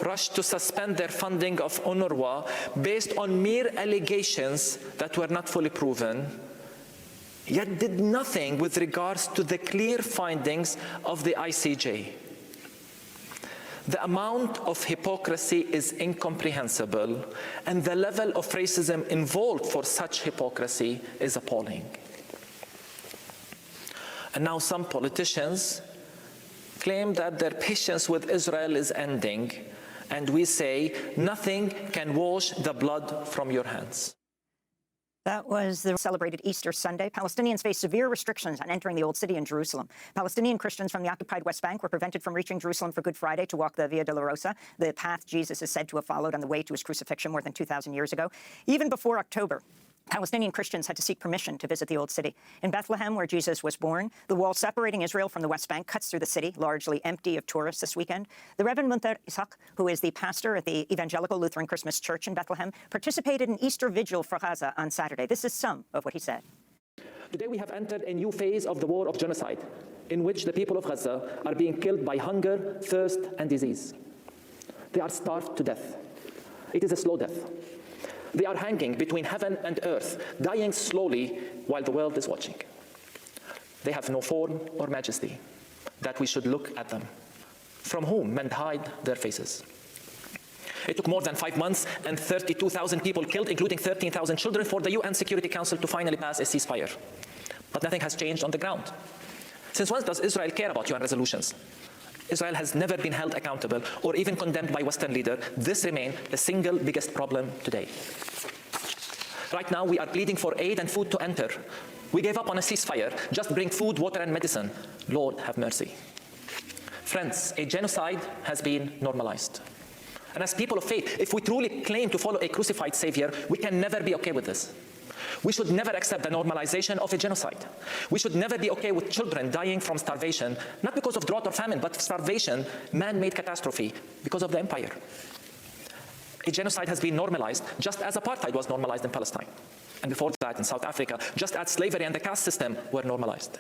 rushed to suspend their funding of UNRWA based on mere allegations that were not fully proven, yet did nothing with regards to the clear findings of the ICJ. The amount of hypocrisy is incomprehensible, and the level of racism involved for such hypocrisy is appalling. And now some politicians claim that their patience with Israel is ending, and we say, nothing can wash the blood from your hands. That was the celebrated Easter Sunday. Palestinians face severe restrictions on entering the Old City in Jerusalem. Palestinian Christians from the occupied West Bank were prevented from reaching Jerusalem for Good Friday to walk the Via Dolorosa, the path Jesus is said to have followed on the way to his crucifixion more than 2,000 years ago. Even before October, Palestinian Christians had to seek permission to visit the Old City. In Bethlehem, where Jesus was born, the wall separating Israel from the West Bank cuts through the city, largely empty of tourists this weekend. The Reverend Mourir, who is the pastor at the Evangelical Lutheran Christmas Church in Bethlehem, participated in Easter Vigil for Gaza on Saturday. This is some of what he said. Today we have entered a new phase of the war of genocide, in which the people of Gaza are being killed by hunger, thirst, and disease. They are starved to death. It is a slow death. They are hanging between heaven and earth, dying slowly while the world is watching. They have no form or majesty that we should look at them, from whom men hide their faces. It took more than 5 months and 32,000 people killed, including 13,000 children, for the UN Security Council to finally pass a ceasefire. But nothing has changed on the ground. Since when does Israel care about UN resolutions? Israel has never been held accountable or even condemned by Western leaders. This remains the single biggest problem today. Right now, we are pleading for aid and food to enter. We gave up on a ceasefire. Just bring food, water, and medicine. Lord, have mercy. Friends, a genocide has been normalized. And as people of faith, if we truly claim to follow a crucified Savior, we can never be okay with this. We should never accept the normalization of a genocide. We should never be okay with children dying from starvation, not because of drought or famine, but starvation, man-made catastrophe, because of the empire. A genocide has been normalized, just as apartheid was normalized in Palestine. And before that, in South Africa, just as slavery and the caste system were normalized.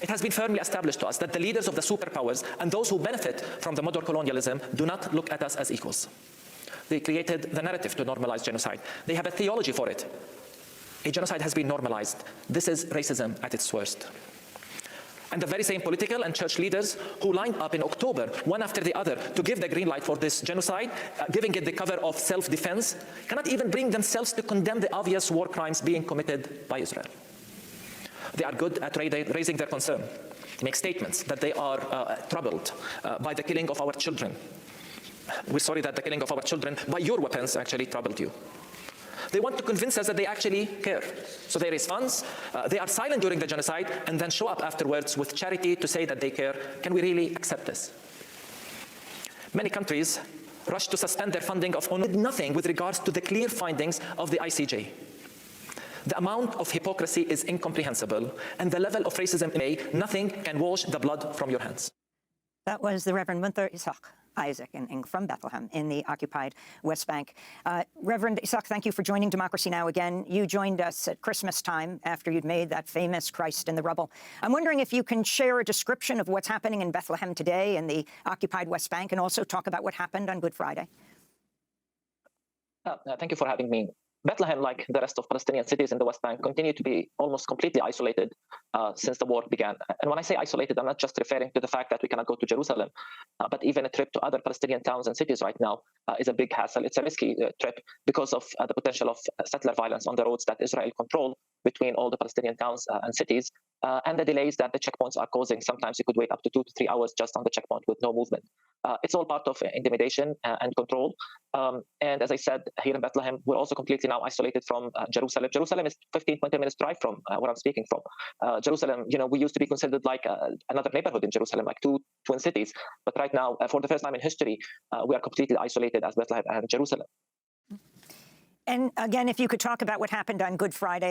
It has been firmly established to us that the leaders of the superpowers and those who benefit from the modern colonialism do not look at us as equals. They created the narrative to normalize genocide. They have a theology for it. A genocide has been normalized. This is racism at its worst. And the very same political and church leaders who lined up in October, one after the other, to give the green light for this genocide, giving it the cover of self-defense, cannot even bring themselves to condemn the obvious war crimes being committed by Israel. They are good at raising their concern. They make statements that they are troubled by the killing of our children. We're sorry that the killing of our children by your weapons actually troubled you. They want to convince us that they actually care. So they raise funds, they are silent during the genocide, and then show up afterwards with charity to say that they care. Can we really accept this? Many countries rushed to suspend their funding of UNRWA, did nothing with regards to the clear findings of the ICJ. The amount of hypocrisy is incomprehensible, and the level of racism, nothing can wash the blood from your hands. That was the Reverend Mourir Isaac from Bethlehem in the occupied West Bank. Reverend Isaac, thank you for joining Democracy Now! Again. You joined us at Christmas time after you'd made that famous Christ in the Rubble. I'm wondering if you can share a description of what's happening in Bethlehem today in the occupied West Bank, and also talk about what happened on Good Friday. Thank you for having me. Bethlehem, like the rest of Palestinian cities in the West Bank, continue to be almost completely isolated since the war began. And when I say isolated, I'm not just referring to the fact that we cannot go to Jerusalem, but even a trip to other Palestinian towns and cities right now is a big hassle. It's a risky trip because of the potential of settler violence on the roads that Israel control between all the Palestinian towns and cities, and the delays that the checkpoints are causing. Sometimes you could wait up to 2 to 3 hours just on the checkpoint with no movement. It's all part of intimidation and control. And as I said, here in Bethlehem, we're also completely now isolated from Jerusalem. Jerusalem is 15, 20 minutes drive from where I'm speaking from. Jerusalem, we used to be considered like another neighborhood in Jerusalem, like two twin cities. But right now, for the first time in history, we are completely isolated as Bethlehem and Jerusalem. And again, if you could talk about what happened on Good Friday.